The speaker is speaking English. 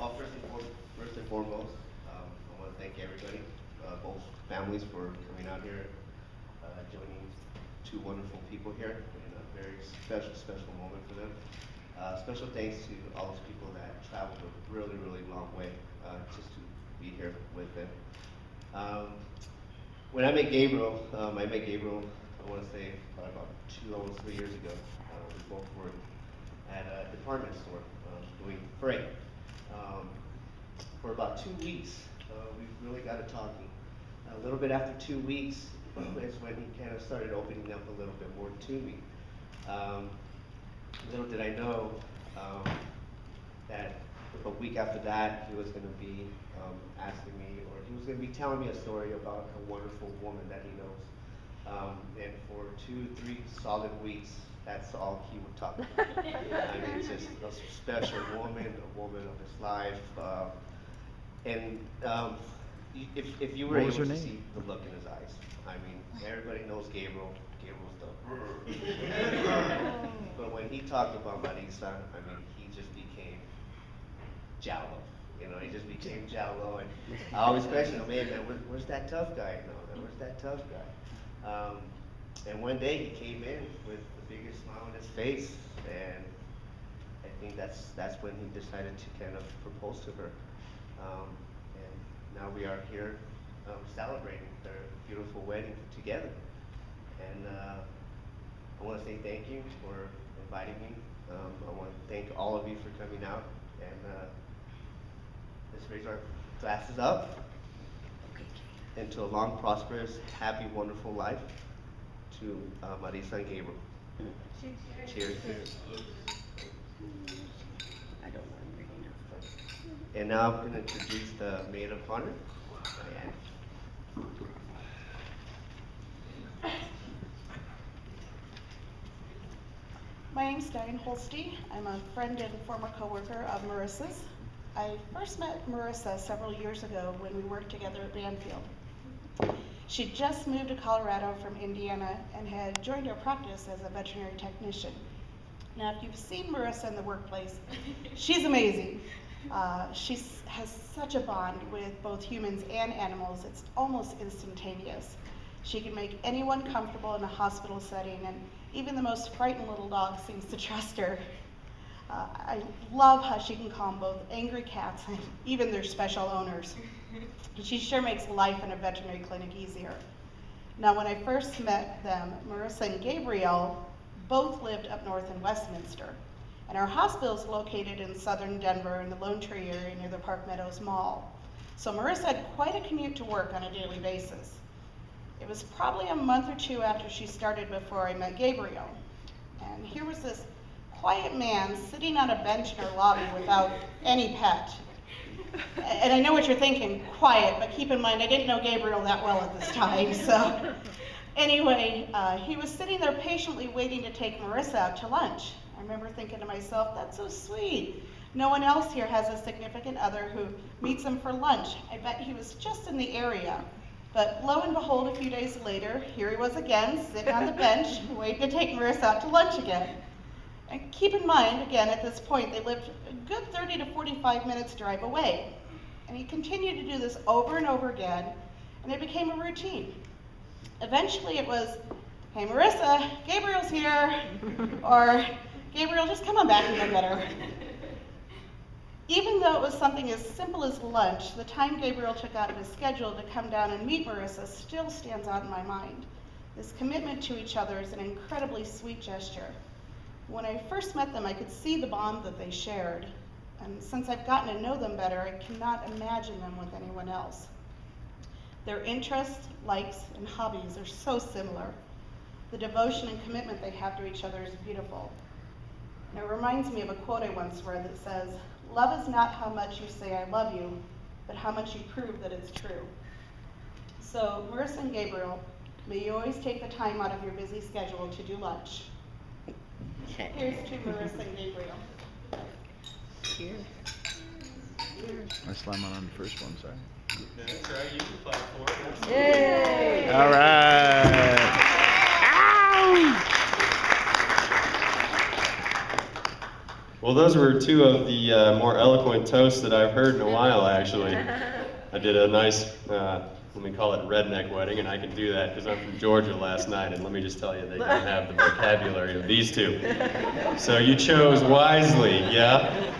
Well, first and foremost, I want to thank everybody, both families for coming out here, joining two wonderful people here in a very special moment for them. Special thanks to all those people that traveled a really long way just to be here with them. Um, when I met Gabriel, I want to say probably about almost 3 years ago. We both worked at a department store doing freight. Um, for about 2 weeks, we really got to talking. A little bit after 2 weeks is when he kind of started opening up a little bit more to me. Um, Little did I know that a week after that, he was going to be asking me, or he was going to be telling me a story about a wonderful woman that he knows. And for 2, 3 solid weeks, that's all he would talk about. I mean, it's just a special woman, a woman of his life. And if you were What able was her to name? see the look in his eyes, I mean, everybody knows Gabriel. Gabriel's the but when he talked about marrisa, I mean, he just became Jallo. You know, he just became Jallo. And I always question him, man, where's that tough guy? No, where's that tough guy? And one day he came in with the biggest smile on his face, and I think that's when he decided to kind of propose to her. And now we are here celebrating their beautiful wedding together. And I want to say thank you for inviting me. I want to thank all of you for coming out. And let's raise our glasses up into a long, prosperous, happy, wonderful life to Marrisa and Gabriel. Cheers. Cheers. I don't want to read enough. And now I'm going to introduce the maid of honor, Diane. My name's Diane Holste. I'm a friend and former coworker of Marissa's. I first met Marrisa several years ago when we worked together at Banfield. She just moved to Colorado from Indiana and had joined our practice as a veterinary technician. Now, if you've seen Marrisa in the workplace, she's amazing. She has such a bond with both humans and animals, it's almost instantaneous. She can make anyone comfortable in a hospital setting, and even the most frightened little dog seems to trust her. I love how she can calm both angry cats and even their special owners. She sure makes life in a veterinary clinic easier. Now, when I first met them, Marrisa and Gabriel both lived up north in Westminster, and our hospital is located in southern Denver in the Lone Tree area near the Park Meadows Mall. So Marrisa had quite a commute to work on a daily basis. It was probably a month or two after she started before I met Gabriel. And here was this quiet man sitting on a bench in our lobby without any pet. And I know what you're thinking, quiet, but keep in mind I didn't know Gabriel that well at this time. So anyway, he was sitting there patiently waiting to take Marrisa out to lunch. I remember thinking to myself, that's so sweet. No one else here has a significant other who meets him for lunch. I bet he was just in the area. But lo and behold, a few days later, here he was again, sitting on the bench, waiting to take Marrisa out to lunch again. And keep in mind, again, at this point, they lived a good 30 to 45 minutes drive away. And he continued to do this over and over again, and it became a routine. Eventually it was, hey Marrisa, Gabriel's here, or Gabriel, just come on back and get better. Even though it was something as simple as lunch, the time Gabriel took out of his schedule to come down and meet Marrisa still stands out in my mind. This commitment to each other is an incredibly sweet gesture. When I first met them, I could see the bond that they shared. And since I've gotten to know them better, I cannot imagine them with anyone else. Their interests, likes, and hobbies are so similar. The devotion and commitment they have to each other is beautiful. And it reminds me of a quote I once read that says, "Love is not how much you say I love you, but how much you prove that it's true." So, Marrisa and Gabriel, may you always take the time out of your busy schedule to do lunch. Here's to Marrisa and Gabriel. Here. I slam on the first one, sorry. That's right, you can clap for it. Yay! All right. Ow! Well, those were two of the more eloquent toasts that I've heard in a while, actually. I did a nice, let me call it redneck wedding, and I can do that because I'm from Georgia last night, and let me just tell you, they don't have the vocabulary of these two. So you chose wisely, yeah?